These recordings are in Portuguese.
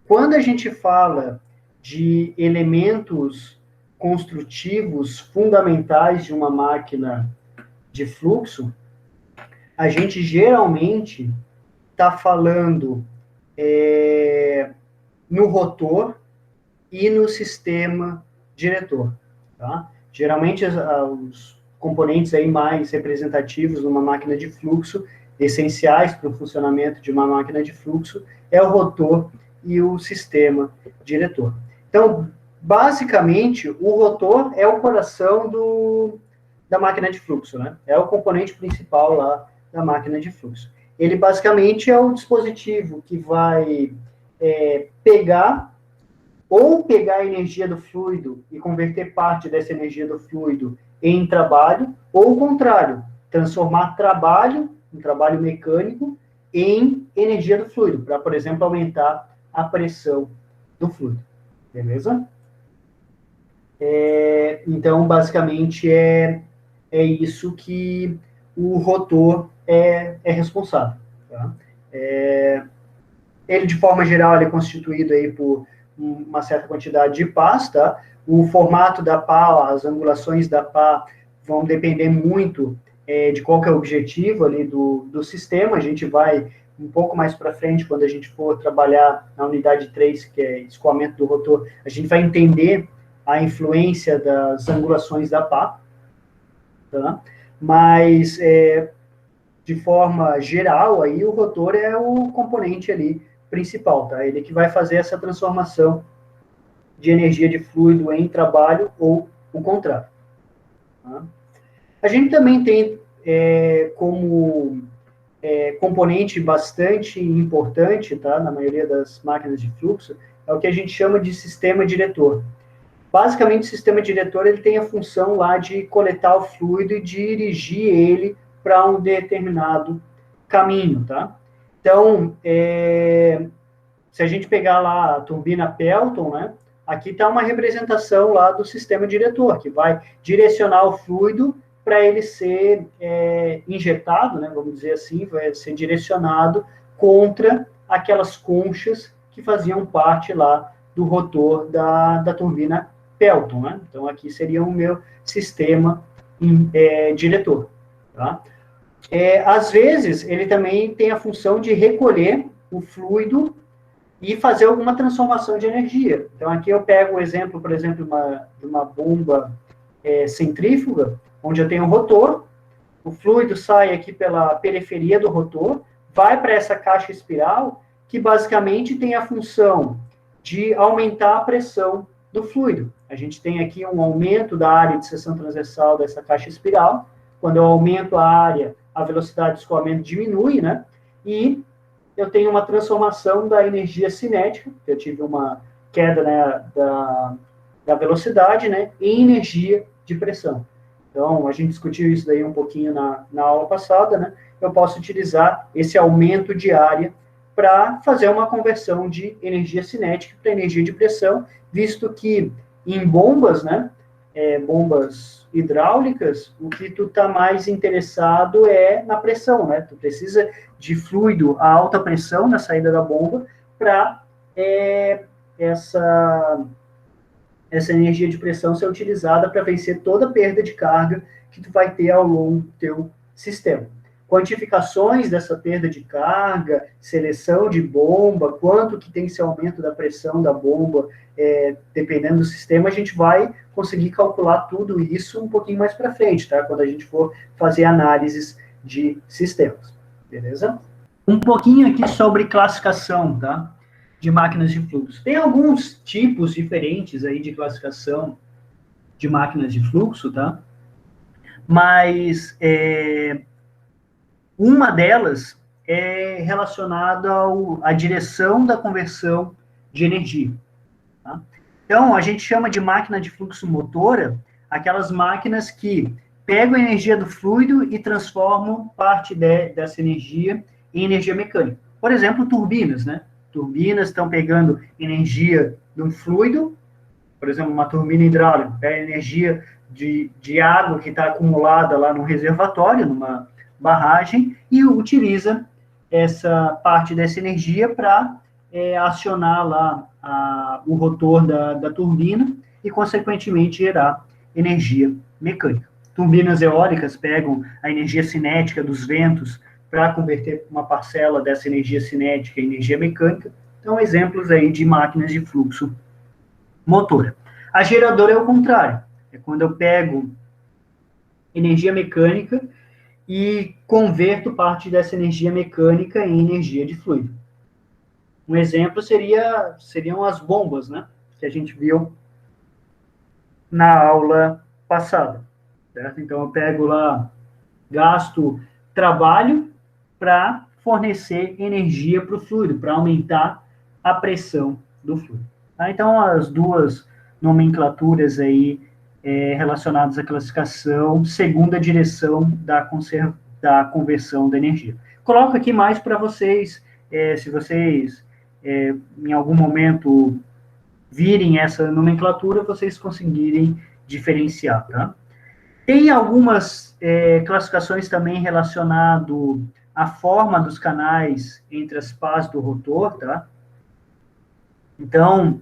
quando a gente fala de elementos construtivos fundamentais de uma máquina de fluxo, a gente geralmente está falando no rotor e no sistema diretor. Tá? Geralmente, os componentes aí mais representativos numa máquina de fluxo, essenciais para o funcionamento de uma máquina de fluxo, é o rotor e o sistema diretor. Então, basicamente, o rotor é o coração da máquina de fluxo, né? É o componente principal lá da máquina de fluxo. Ele, basicamente, é o dispositivo que vai pegar a energia do fluido e converter parte dessa energia do fluido em trabalho, ou o contrário, transformar um trabalho mecânico, em energia do fluido, para, por exemplo, aumentar a pressão do fluido. Beleza? Então, basicamente, é isso que o rotor é responsável. Tá? Ele, de forma geral, ele é constituído aí por uma certa quantidade de pás, tá? O formato da pá, as angulações da pá vão depender muito de qual que é o objetivo ali do sistema. A gente vai um pouco mais para frente, quando a gente for trabalhar na unidade 3, que é escoamento do rotor, a gente vai entender a influência das angulações da pá, tá? Mas, de forma geral, aí o rotor é o componente ali principal, tá? Ele que vai fazer essa transformação de energia de fluido em trabalho ou o contrário. Tá? A gente também tem como componente bastante importante, tá? Na maioria das máquinas de fluxo, é o que a gente chama de sistema diretor. Basicamente, o sistema diretor ele tem a função lá de coletar o fluido e dirigir ele para um determinado caminho, tá? Então, se a gente pegar lá a turbina Pelton, né? Aqui está uma representação lá do sistema diretor, que vai direcionar o fluido para ele ser injetado, né? Vamos dizer assim, vai ser direcionado contra aquelas conchas que faziam parte lá do rotor da turbina Pelton, né? Então, aqui seria o meu sistema diretor, tá? Às vezes, ele também tem a função de recolher o fluido e fazer alguma transformação de energia. Então, aqui eu pego o exemplo, por exemplo, de uma bomba centrífuga, onde eu tenho um rotor, o fluido sai aqui pela periferia do rotor, vai para essa caixa espiral, que basicamente tem a função de aumentar a pressão do fluido. A gente tem aqui um aumento da área de seção transversal dessa caixa espiral. Quando eu aumento a área, a velocidade de escoamento diminui, né? E eu tenho uma transformação da energia cinética, que eu tive uma queda, né, da velocidade, né, em energia de pressão. Então, a gente discutiu isso daí um pouquinho na aula passada, né? Eu posso utilizar esse aumento de área para fazer uma conversão de energia cinética para energia de pressão, visto que em bombas, né, bombas hidráulicas, o que tu está mais interessado é na pressão, né? Tu precisa de fluido a alta pressão na saída da bomba para essa energia de pressão ser utilizada para vencer toda a perda de carga que tu vai ter ao longo do teu sistema. Quantificações dessa perda de carga, seleção de bomba, quanto que tem esse aumento da pressão da bomba, dependendo do sistema, a gente vai conseguir calcular tudo isso um pouquinho mais para frente, tá? Quando a gente for fazer análises de sistemas, beleza? Um pouquinho aqui sobre classificação, tá? De máquinas de fluxo. Tem alguns tipos diferentes aí de classificação de máquinas de fluxo, tá? Mas uma delas é relacionada à direção da conversão de energia. Tá? Então, a gente chama de máquina de fluxo motora aquelas máquinas que pegam a energia do fluido e transformam parte dessa energia em energia mecânica. Por exemplo, turbinas, né? Turbinas estão pegando energia de um fluido, por exemplo, uma turbina hidráulica, pega energia de água que está acumulada lá no reservatório, numa barragem, e utiliza essa parte dessa energia para acionar lá o rotor da turbina e, consequentemente, gerar energia mecânica. Turbinas eólicas pegam a energia cinética dos ventos para converter uma parcela dessa energia cinética em energia mecânica. Então, exemplos aí de máquinas de fluxo motora. A geradora é o contrário. É quando eu pego energia mecânica e converto parte dessa energia mecânica em energia de fluido. Um exemplo seriam as bombas, né? Que a gente viu na aula passada. Certo? Então, eu pego lá, gasto trabalho para fornecer energia para o fluido, para aumentar a pressão do fluido. Tá? Então, as duas nomenclaturas aí relacionadas à classificação, segundo a direção da conversão da energia. Coloco aqui mais para vocês, se vocês em algum momento virem essa nomenclatura, vocês conseguirem diferenciar, tá? Tem algumas classificações também relacionado à forma dos canais entre as pás do rotor, tá? Então,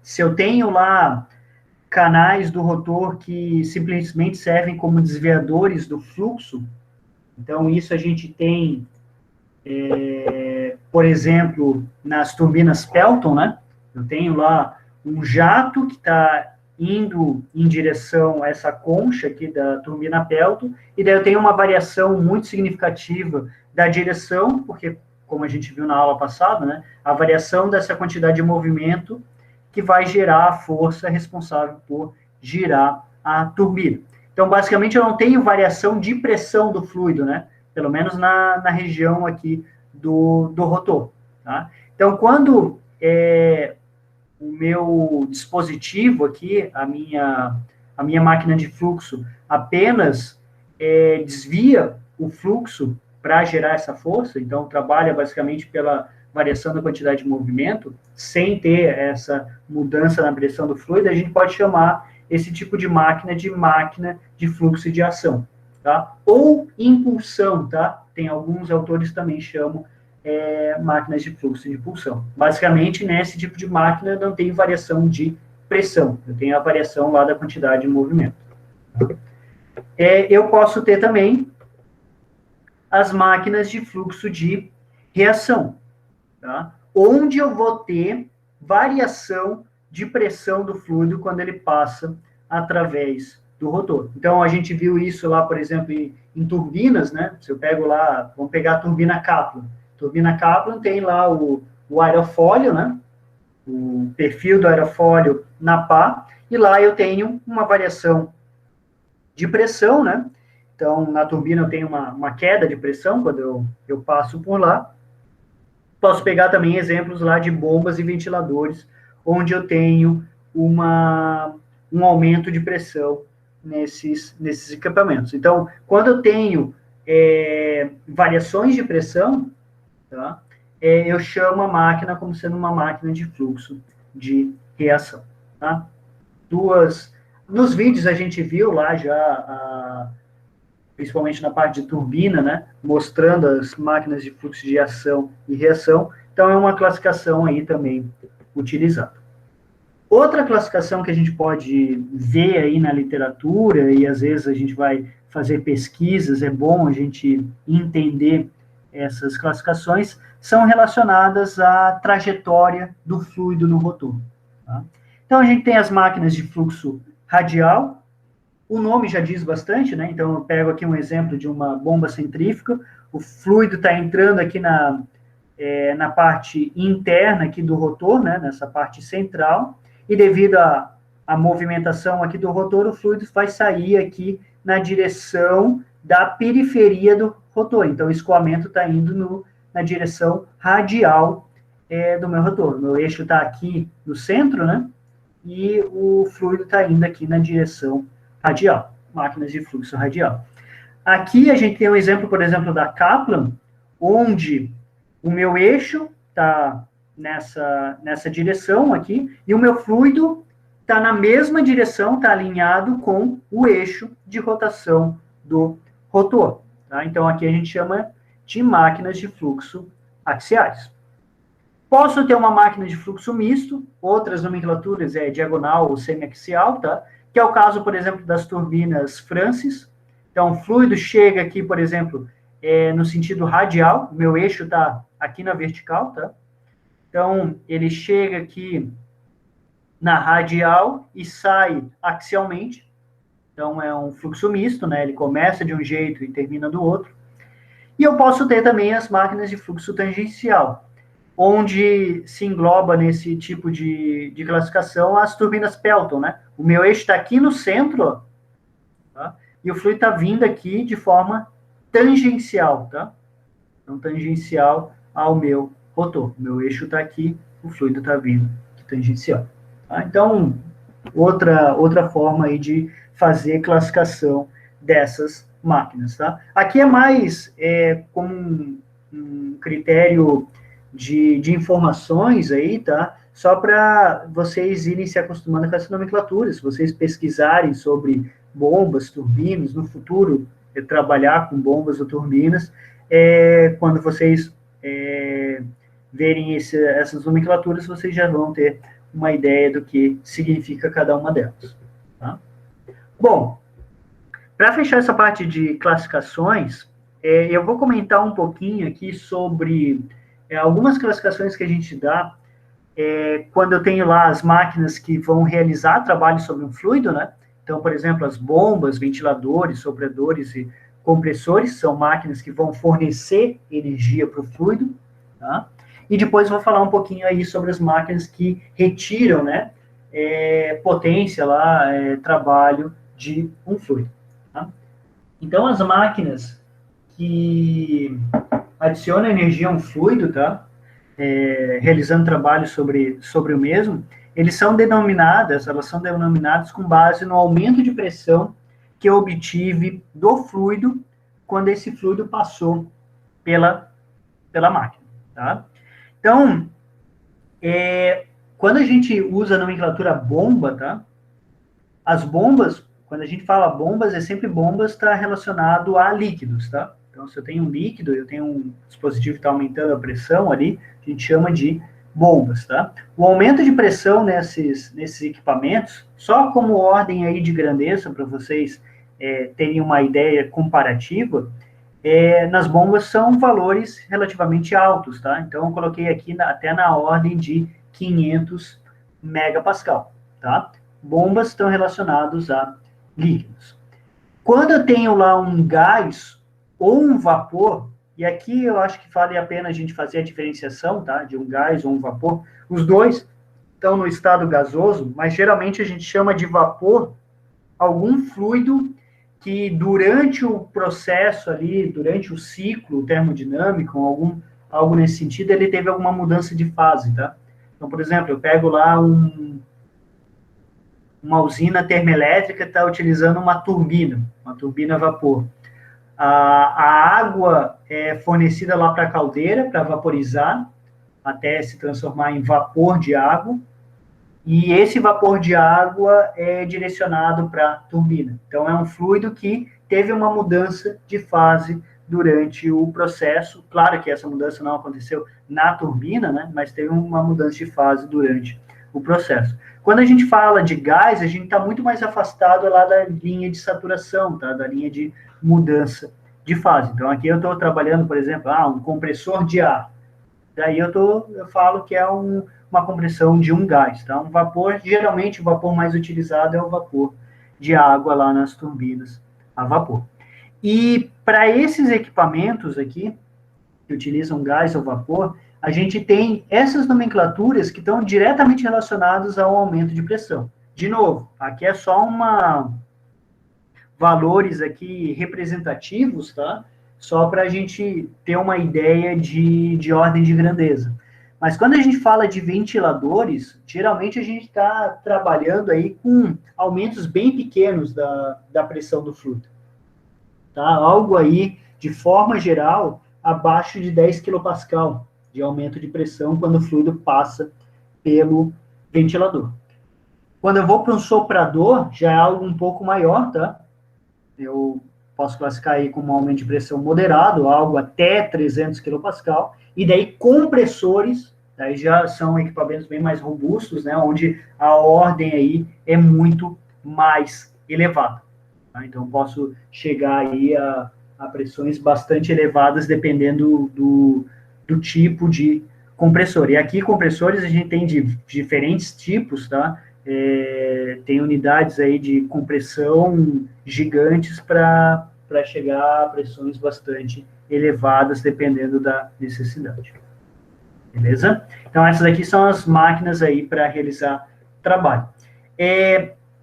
se eu tenho lá canais do rotor que simplesmente servem como desviadores do fluxo, então isso a gente tem, por exemplo, nas turbinas Pelton, né? Eu tenho lá um jato que está indo em direção a essa concha aqui da turbina Pelton, e daí eu tenho uma variação muito significativa da direção, porque, como a gente viu na aula passada, né, a variação dessa quantidade de movimento que vai gerar a força responsável por girar a turbina. Então, basicamente, eu não tenho variação de pressão do fluido, né, pelo menos na região aqui do rotor. Tá? Então, quando o meu dispositivo aqui, a minha máquina de fluxo, apenas desvia o fluxo para gerar essa força, então trabalha basicamente pela variação da quantidade de movimento, sem ter essa mudança na pressão do fluido, a gente pode chamar esse tipo de máquina de fluxo de ação, tá? Ou impulsão, tá? Tem alguns autores também chamam máquinas de fluxo de impulsão. Basicamente, nesse tipo de máquina não tem variação de pressão, eu tenho a variação lá da quantidade de movimento. Eu posso ter também as máquinas de fluxo de reação, tá? Onde eu vou ter variação de pressão do fluido quando ele passa através do rotor. Então, a gente viu isso lá, por exemplo, em turbinas, né? Se eu pego lá, vamos pegar a turbina Kaplan. Turbina Kaplan tem lá o aerofólio, né? O perfil do aerofólio na pá, e lá eu tenho uma variação de pressão, né? Então, na turbina eu tenho uma queda de pressão quando eu passo por lá. Posso pegar também exemplos lá de bombas e ventiladores, onde eu tenho um aumento de pressão nesses equipamentos. Então, quando eu tenho variações de pressão, tá, eu chamo a máquina como sendo uma máquina de fluxo de reação. Tá? Nos vídeos a gente viu lá já, principalmente na parte de turbina, né, mostrando as máquinas de fluxo de ação e reação. Então, é uma classificação aí também utilizada. Outra classificação que a gente pode ver aí na literatura, e às vezes a gente vai fazer pesquisas, é bom a gente entender essas classificações, são relacionadas à trajetória do fluido no rotor. Tá? Então, a gente tem as máquinas de fluxo radial, o nome já diz bastante, né? Então, eu pego aqui um exemplo de uma bomba centrífuga, o fluido está entrando aqui na parte interna aqui do rotor, né? Nessa parte central, e devido à movimentação aqui do rotor, o fluido vai sair aqui na direção da periferia do rotor. Então, o escoamento está indo na direção radial do meu rotor. O meu eixo está aqui no centro, né? E o fluido está indo aqui na direção radial, máquinas de fluxo radial. Aqui a gente tem um exemplo, por exemplo, da Kaplan, onde o meu eixo está nessa direção aqui, e o meu fluido está na mesma direção, está alinhado com o eixo de rotação do rotor. Tá? Então, aqui a gente chama de máquinas de fluxo axiais. Posso ter uma máquina de fluxo misto, outras nomenclaturas é diagonal ou semiaxial, tá? Que é o caso, por exemplo, das turbinas Francis. Então, o fluido chega aqui, por exemplo, no sentido radial, o meu eixo está aqui na vertical, tá? Então, ele chega aqui na radial e sai axialmente. Então, é um fluxo misto, né? Ele começa de um jeito e termina do outro. E eu posso ter também as máquinas de fluxo tangencial, onde se engloba nesse tipo de classificação as turbinas Pelton, né? O meu eixo está aqui no centro, ó, tá? E o fluido está vindo aqui de forma tangencial, tá? Então, tangencial ao meu rotor. O meu eixo está aqui, o fluido está vindo de tangencial. Tá? Então, outra forma aí de fazer classificação dessas máquinas, tá? Aqui é mais como um critério de informações aí, tá? Só para vocês irem se acostumando com essa nomenclatura, se vocês pesquisarem sobre bombas, turbinas, no futuro trabalhar com bombas ou turbinas, quando vocês verem essas nomenclaturas, vocês já vão ter uma ideia do que significa cada uma delas. Tá? Bom, para fechar essa parte de classificações, eu vou comentar um pouquinho aqui sobre algumas classificações que a gente dá quando eu tenho lá as máquinas que vão realizar trabalho sobre um fluido, né? Então, por exemplo, as bombas, ventiladores, sopradores e compressores são máquinas que vão fornecer energia para o fluido, tá? E depois vou falar um pouquinho aí sobre as máquinas que retiram, né, potência lá, trabalho de um fluido. Tá? Então, as máquinas que adicionam energia a um fluido, tá? Realizando trabalho sobre o mesmo, elas são denominadas com base no aumento de pressão que eu obtive do fluido quando esse fluido passou pela máquina, tá? Então, quando a gente usa a nomenclatura bomba, tá? As bombas, quando a gente fala bombas, é sempre bombas está relacionado a líquidos, tá? Então, se eu tenho um líquido, eu tenho um dispositivo que está aumentando a pressão ali, a gente chama de bombas, tá? O aumento de pressão nesses equipamentos, só como ordem aí de grandeza, para vocês terem uma ideia comparativa, nas bombas são valores relativamente altos, tá? Então, eu coloquei aqui até na ordem de 500 megapascal, tá? Bombas estão relacionados a líquidos. Quando eu tenho lá um gás ou um vapor, e aqui eu acho que vale a pena a gente fazer a diferenciação, tá? De um gás ou um vapor. Os dois estão no estado gasoso, mas geralmente a gente chama de vapor algum fluido que durante o processo ali, durante o ciclo termodinâmico, algo nesse sentido, ele teve alguma mudança de fase, tá? Então, por exemplo, eu pego lá uma usina termoelétrica está utilizando uma turbina a vapor. A água é fornecida lá para a caldeira, para vaporizar, até se transformar em vapor de água, e esse vapor de água é direcionado para a turbina. Então, é um fluido que teve uma mudança de fase durante o processo. Claro que essa mudança não aconteceu na turbina, né? Mas teve uma mudança de fase durante o processo. Quando a gente fala de gás, a gente está muito mais afastado lá da linha de saturação, tá? Da linha de mudança de fase. Então, aqui eu estou trabalhando, por exemplo, um compressor de ar. Daí eu falo que é uma compressão de um gás, tá? Um vapor, geralmente o vapor mais utilizado é o vapor de água lá nas turbinas a vapor. E para esses equipamentos aqui, que utilizam gás ou vapor, a gente tem essas nomenclaturas que estão diretamente relacionadas ao aumento de pressão. De novo, aqui é só valores aqui representativos, tá? Só para a gente ter uma ideia de ordem de grandeza. Mas quando a gente fala de ventiladores, geralmente a gente está trabalhando aí com aumentos bem pequenos da pressão do fluido. Tá? Algo aí, de forma geral, abaixo de 10 kPa de aumento de pressão quando o fluido passa pelo ventilador. Quando eu vou para um soprador, já é algo um pouco maior, tá? Eu posso classificar aí como um aumento de pressão moderado, algo até 300 kPa, e daí compressores, Daí já são equipamentos bem mais robustos, né, onde a ordem aí é muito mais elevada. Tá? Então, posso chegar aí a pressões bastante elevadas, dependendo do tipo de compressor. E aqui, compressores, a gente tem de diferentes tipos, tá? Tem unidades aí de compressão gigantes para chegar a pressões bastante elevadas, dependendo da necessidade. Beleza? Então, essas aqui são as máquinas aí para realizar trabalho.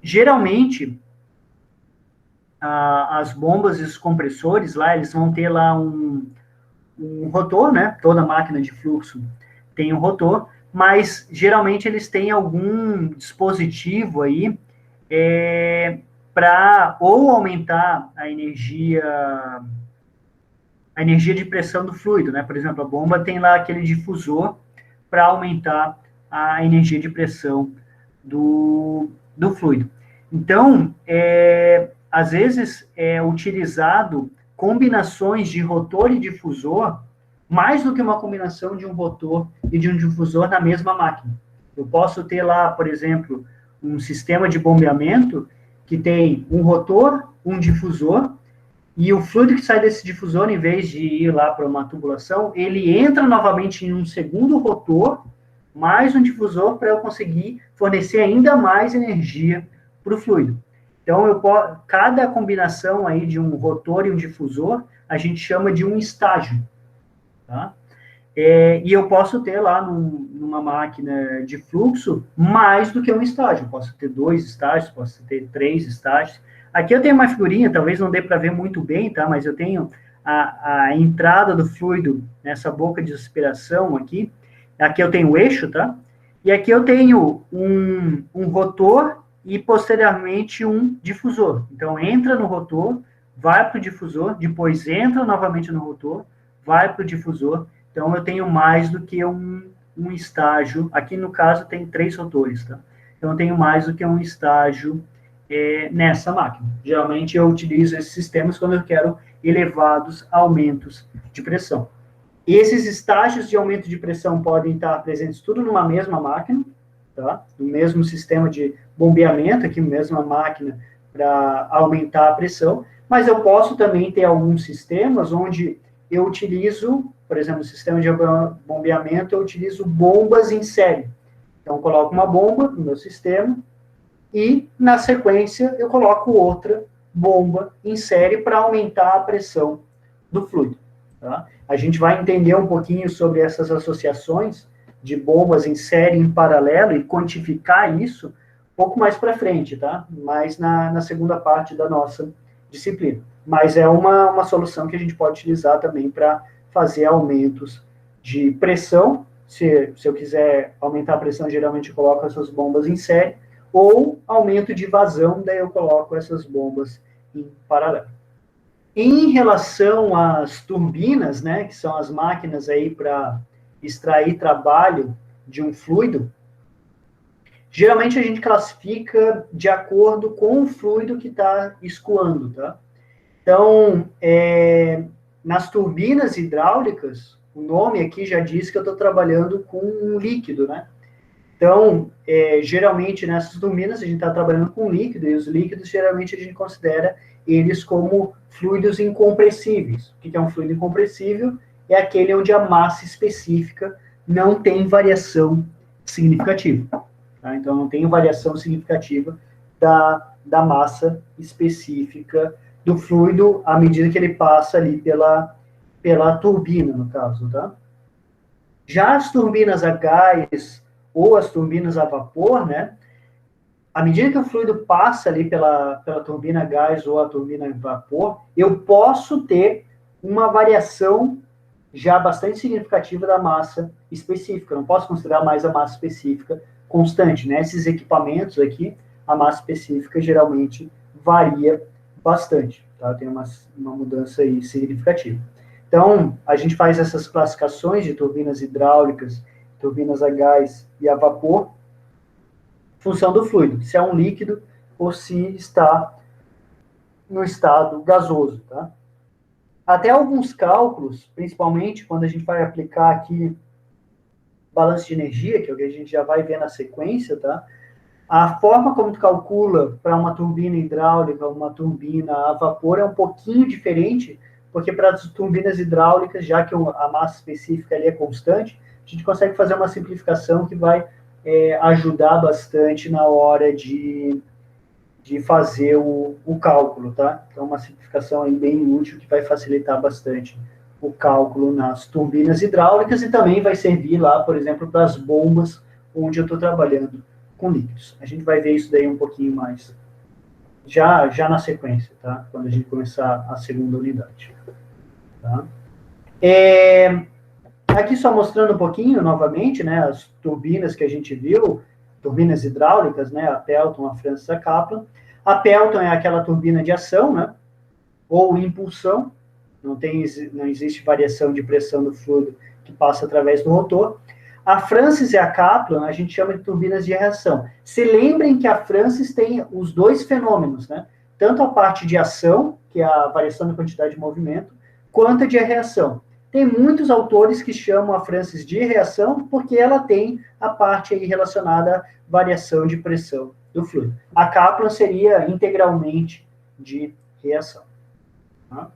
Geralmente, as bombas e os compressores lá, eles vão ter lá um rotor, né? Toda máquina de fluxo tem um rotor, mas geralmente eles têm algum dispositivo aí para ou aumentar a energia de pressão do fluido, né? Por exemplo, a bomba tem lá aquele difusor para aumentar a energia de pressão do fluido. Então, às vezes é utilizado combinações de rotor e difusor, mais do que uma combinação de um rotor e de um difusor na mesma máquina. Eu posso ter lá, por exemplo, um sistema de bombeamento que tem um rotor, um difusor, e o fluido que sai desse difusor, em vez de ir lá para uma tubulação, ele entra novamente em um segundo rotor, mais um difusor, para eu conseguir fornecer ainda mais energia para o fluido. Então, cada combinação aí de um rotor e um difusor, a gente chama de um estágio. Tá? E eu posso ter lá numa máquina de fluxo mais do que um estágio. Posso ter 2 estágios, posso ter 3 estágios. Aqui eu tenho uma figurinha, talvez não dê para ver muito bem, tá? Mas eu tenho a entrada do fluido nessa boca de aspiração aqui. Aqui eu tenho o eixo, tá? E aqui eu tenho um rotor e, posteriormente, um difusor. Então, entra no rotor, vai para o difusor, depois entra novamente no rotor, vai para o difusor. Então, eu tenho mais do que um estágio. Aqui, no caso, tem 3 rotores, tá? Então, eu tenho mais do que um estágio nessa máquina. Geralmente, eu utilizo esses sistemas quando eu quero elevados aumentos de pressão. E esses estágios de aumento de pressão podem estar presentes tudo numa mesma máquina, tá? No mesmo sistema de bombeamento, aqui, mesma máquina para aumentar a pressão, mas eu posso também ter alguns sistemas onde eu utilizo, por exemplo, no sistema de bombeamento, eu utilizo bombas em série. Então, eu coloco uma bomba no meu sistema e, na sequência, eu coloco outra bomba em série para aumentar a pressão do fluido. Tá? A gente vai entender um pouquinho sobre essas associações de bombas em série em paralelo e quantificar isso um pouco mais para frente, tá? Mais na segunda parte da nossa disciplina. Mas é uma solução que a gente pode utilizar também para fazer aumentos de pressão. Se eu quiser aumentar a pressão, geralmente eu coloco essas bombas em série, ou aumento de vazão, daí eu coloco essas bombas em paralelo. Em relação às turbinas, né, que são as máquinas aí para extrair trabalho de um fluido, geralmente a gente classifica de acordo com o fluido que está escoando, tá? Então, nas turbinas hidráulicas, o nome aqui já diz que eu estou trabalhando com um líquido, né? Então, geralmente nessas turbinas a gente está trabalhando com líquido, e os líquidos geralmente a gente considera eles como fluidos incompressíveis. O que é um fluido incompressível? É aquele onde a massa específica não tem variação significativa. Tá? Então, não tem variação significativa da massa específica do fluido à medida que ele passa ali pela turbina, no caso. Tá? Já as turbinas a gás ou as turbinas a vapor, né? À medida que o fluido passa ali pela turbina a gás ou a turbina a vapor, eu posso ter uma variação já bastante significativa da massa específica. Eu não posso considerar mais a massa específica constante, né? Esses equipamentos aqui, a massa específica geralmente varia bastante, tá? Tem uma mudança aí significativa. Então, a gente faz essas classificações de turbinas hidráulicas, turbinas a gás e a vapor, função do fluido, se é um líquido ou se está no estado gasoso, tá? Até alguns cálculos, principalmente quando a gente vai aplicar aqui balanço de energia, que é o que a gente já vai ver na sequência, tá? A forma como tu calcula para uma turbina hidráulica, uma turbina a vapor é um pouquinho diferente, porque para as turbinas hidráulicas, já que a massa específica ali é constante, a gente consegue fazer uma simplificação que vai ajudar bastante na hora de fazer o cálculo, tá? Então, uma simplificação aí bem útil que vai facilitar bastante o cálculo nas turbinas hidráulicas e também vai servir lá, por exemplo, para as bombas onde eu estou trabalhando com líquidos. A gente vai ver isso daí um pouquinho mais já na sequência, tá? Quando a gente começar a segunda unidade. Tá? Aqui só mostrando um pouquinho, novamente, né, as turbinas que a gente viu, turbinas hidráulicas, né, a Pelton, a Francis, a Kaplan. A Pelton é aquela turbina de ação, né, ou impulsão, não existe variação de pressão do fluido que passa através do rotor. A Francis e a Kaplan, a gente chama de turbinas de reação. Se lembrem que a Francis tem os dois fenômenos, né, tanto a parte de ação, que é a variação da quantidade de movimento, quanto a de reação. Tem muitos autores que chamam a Francis de reação porque ela tem a parte aí relacionada à variação de pressão do fluido. A Kaplan seria integralmente de reação. Tá?